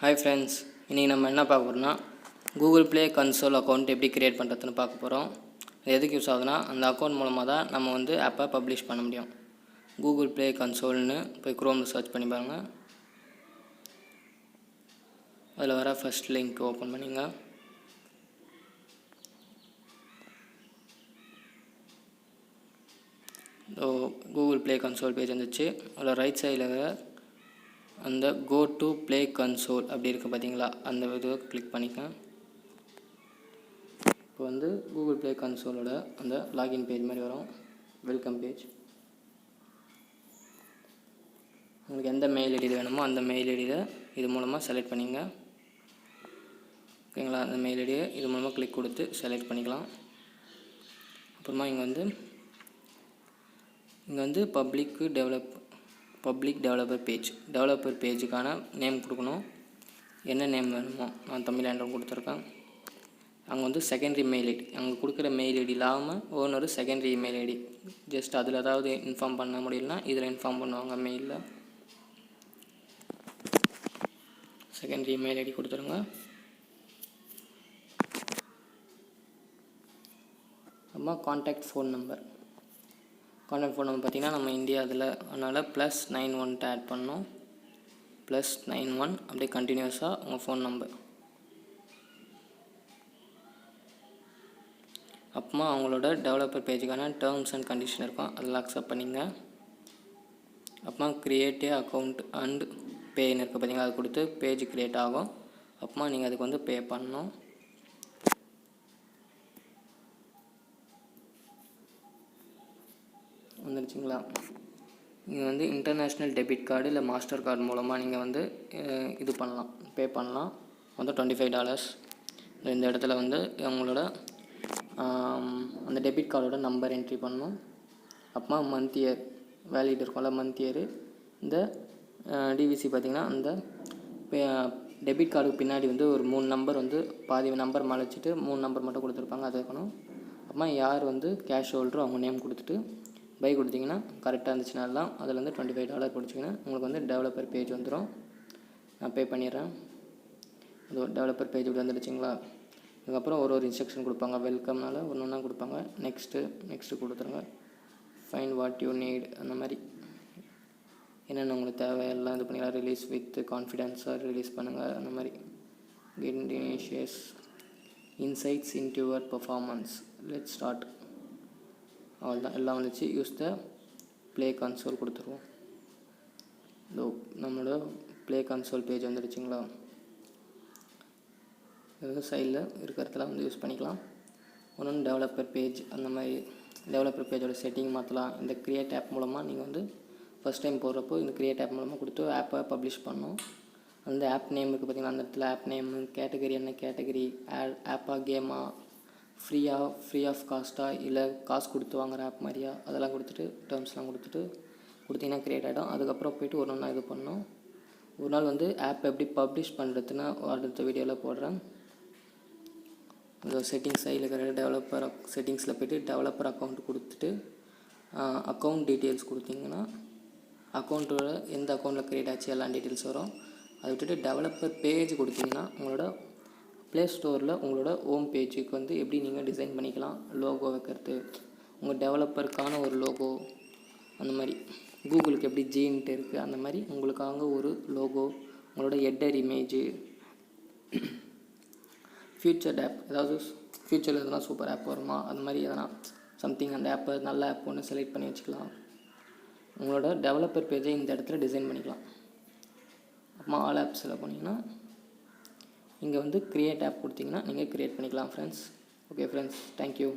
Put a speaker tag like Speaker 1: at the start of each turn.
Speaker 1: Hi friends, இன்னைக்கு நம்ம என்ன பார்க்க போறோம்னா Google Play Console அக்கவுண்ட் எப்படி கிரியேட் பண்றதுன்னு பார்க்க போறோம். இது எதுக்கு யூஸ் ஆகுதுன்னா அந்த அக்கவுண்ட் மூலமா தான் நம்ம வந்து ஆப்பை பப்ளிஷ் பண்ண முடியும். Google Play Consoleனு போய் Chromeல சர்ச் பண்ணி பாருங்க. அதுல வர ஃபர்ஸ்ட் லிங்க் ஓபன் பண்ணுங்க. Google Play Console பேஜ் வந்துச்சு. அதுல ரைட் சைடுல அந்த go to play console அப்படி இருக்கு பாத்தீங்களா அந்த வீடியோ கிளிக் பண்ணிக்கங்க. இப்போ வந்து Google Play Consoleோட அந்த லாகின் பேஜ் மாதிரி வரும். Welcome page. உங்களுக்கு எந்த மெயில் ஐடி வேணுமோ அந்த மெயில் ஐடியை இது மூலமா செலக்ட் பண்ணிங்க. ஓகேங்களா, அந்த மெயில் ஐடியை இது மூலமா கிளிக் கொடுத்து செலக்ட் பண்ணிக்கலாம். அப்புறமா இங்க வந்து பப்ளிக் டெவலப்பர் பேஜ் பேஜுக்கான நேம் கொடுக்கணும். என்ன நேம் வேணுமோ நான் தமிழ் ஆண்ட்ரோன் கொடுத்துருக்கேன். அங்கே வந்து செகண்டரி மெயில் ஐடி அங்கே கொடுக்குற மெயில் ஐடி இல்லாமல் ஒரு செகண்டரி மெயில் ஐடி ஜஸ்ட் அதில் ஏதாவது இன்ஃபார்ம் பண்ண முடியலனா இதில் இன்ஃபார்ம் பண்ணுவாங்க. மெயிலில் செகண்டரி மெயில் ஐடி கொடுத்துருங்க. அப்புறமா கான்டாக்ட் ஃபோன் நம்பர் பார்த்தீங்கன்னா நம்ம இந்தியா அதில் அதனால் +91 ஆட் பண்ணோம். +91 அப்படியே கண்டினியூஸாக உங்கள் ஃபோன் நம்பர். அப்புறமா அவங்களோட டெவலப்பர் பேஜுக்கான டேர்ம்ஸ் அண்ட் கண்டிஷன் இருக்கும், அதில் அக்செப்ட் பண்ணிங்க. அப்புறமா கிரியேட் அக்கௌண்ட் அண்ட் பேன்னு இருக்குது பார்த்தீங்கன்னா அது கொடுத்து பேஜ் கிரியேட் ஆகும். அப்புறமா நீங்கள் அதுக்கு வந்து பே பண்ணணும். வந்துருச்சுங்களா? நீங்கள் வந்து இன்டர்நேஷ்னல் டெபிட் கார்டு இல்லை மாஸ்டர் கார்டு மூலமாக நீங்கள் வந்து இது பண்ணலாம், பே பண்ணலாம். வந்து $25. இந்த இடத்துல வந்து உங்களோட அந்த டெபிட் கார்டோட நம்பர் என்ட்ரி பண்ணணும். அப்புறமா மந்த் இயர் வேலிட் இருக்கும்ல, மந்த் இயர். இந்த டிவிசி பார்த்திங்கன்னா அந்த டெபிட் கார்டுக்கு பின்னாடி வந்து ஒரு 3 நம்பர் வந்து பாதி நம்பர் மறைச்சிட்டு 3 நம்பர் மட்டும் கொடுத்துருப்பாங்க, அது இருக்கணும். அப்புறமா யார் வந்து கேஷ் ஹோல்டரோ அவங்க நேம் கொடுத்துட்டு பை கொடுத்தீங்கன்னா கரெக்டாக இருந்துச்சுன்னா தான் அதில் வந்து $25 கொடுத்தீங்கன்னா உங்களுக்கு வந்து டெவலப்பர் பேஜ் வந்துடும். நான் பே பண்ணிடுறேன். அது டெவலப்பர் பேஜ் இப்படி வந்துடுச்சிங்களா? அதுக்கப்புறம் ஒரு இன்ஸ்ட்ரக்ஷன் கொடுப்பாங்க. வெல்கம்னால ஒன்று கொடுப்பாங்க. நெக்ஸ்ட்டு கொடுத்துருங்க. ஃபைண்ட் வாட் யூ நீட் அந்த மாதிரி என்னென்ன உங்களுக்கு தேவை எல்லாம் இது பண்ணிக்கலாம். ரிலீஸ் வித் கான்ஃபிடென்ஸாக ரிலீஸ் பண்ணுங்கள் அந்த மாதிரி. Get இனிஷியஸ் insights into your performance, let's start. அவ்வளோதான், எல்லாம் வந்துச்சு. யூஸ் த ப்ளே கன்சோல் கொடுத்துருவோம். இதோ நம்மளோட ப்ளே கன்சோல் பேஜ் வந்துடுச்சுங்களா? இது சைடில் இருக்கிறதெல்லாம் வந்து யூஸ் பண்ணிக்கலாம். ஒன்று டெவலப்பர் பேஜ் அந்த மாதிரி டெவலப்பர் பேஜோட செட்டிங் மாற்றலாம். இந்த கிரியேட் ஆப் மூலமாக நீங்கள் வந்து ஃபஸ்ட் டைம் போடுறப்போ இந்த கிரியேட் ஆப் மூலமாக கொடுத்து ஆப்பை பப்ளிஷ் பண்ணணும். அந்த ஆப் நேம் இருக்குது பார்த்திங்கன்னா, அந்த இடத்துல ஆப் நேமு, கேட்டகரி என்ன கேட்டகரி, ஆப்பா கேமா, ஃப்ரீ ஆஃப் காஸ்ட்டாக இல்லை காசு கொடுத்து வாங்குகிற ஆப் மாதிரியா, அதெல்லாம் கொடுத்துட்டு டேர்ம்ஸ்லாம் கொடுத்தீங்கன்னா க்ரியேட் ஆகிடும். அதுக்கப்புறம் போய்ட்டு ஒன்று இது பண்ணணும். ஒரு நாள் வந்து ஆப் எப்படி பப்ளிஷ் பண்ணுறதுன்னு அடுத்த வீடியோவில் போடுறேன். இந்த செட்டிங்ஸ் சைடில் இருக்கிற டெவலப்பர் செட்டிங்ஸில் போய்ட்டு டெவலப்பர் அக்கௌண்ட் கொடுத்துட்டு அக்கௌண்ட் டீட்டெயில்ஸ் கொடுத்தீங்கன்னா அக்கௌண்ட்டோட எந்த அக்கௌண்ட்டில் க்ரியேட் ஆச்சு எல்லா டீட்டெயில்ஸ் வரும். அதை விட்டுட்டு டெவலப்பர் பேஜ் கொடுத்தீங்கன்னா உங்களோட ப்ளே ஸ்டோரில் உங்களோட ஹோம் பேஜுக்கு வந்து எப்படி நீங்கள் டிசைன் பண்ணிக்கலாம். லோகோ வைக்கிறது, உங்கள் டெவலப்பருக்கான ஒரு லோகோ, அந்த மாதிரி கூகுளுக்கு எப்படி ஜீன்ட்டு இருக்குது அந்த மாதிரி உங்களுக்காக ஒரு லோகோ, உங்களோட ஹெட்டர் இமேஜு, ஃப்யூச்சர் ஆப் ஏதாவது ஃப்யூச்சரில் எதனா சூப்பர் ஆப் வருமா அந்த மாதிரி எதனா சம்திங் அந்த ஆப்பை நல்ல ஆப் ஒன்று செலக்ட் பண்ணி வச்சுக்கலாம். உங்களோட டெவலப்பர் பேஜை இந்த இடத்துல டிசைன் பண்ணிக்கலாம். அப்புறமா ஆல் ஆப்ஸில் போனீங்கன்னா இங்கே வந்து க்ரியேட் ஆப் கொடுத்தீங்கன்னா நீங்கள் க்ரியேட் பண்ணிக்கலாம் ஃப்ரெண்ட்ஸ். Okay friends, thank you.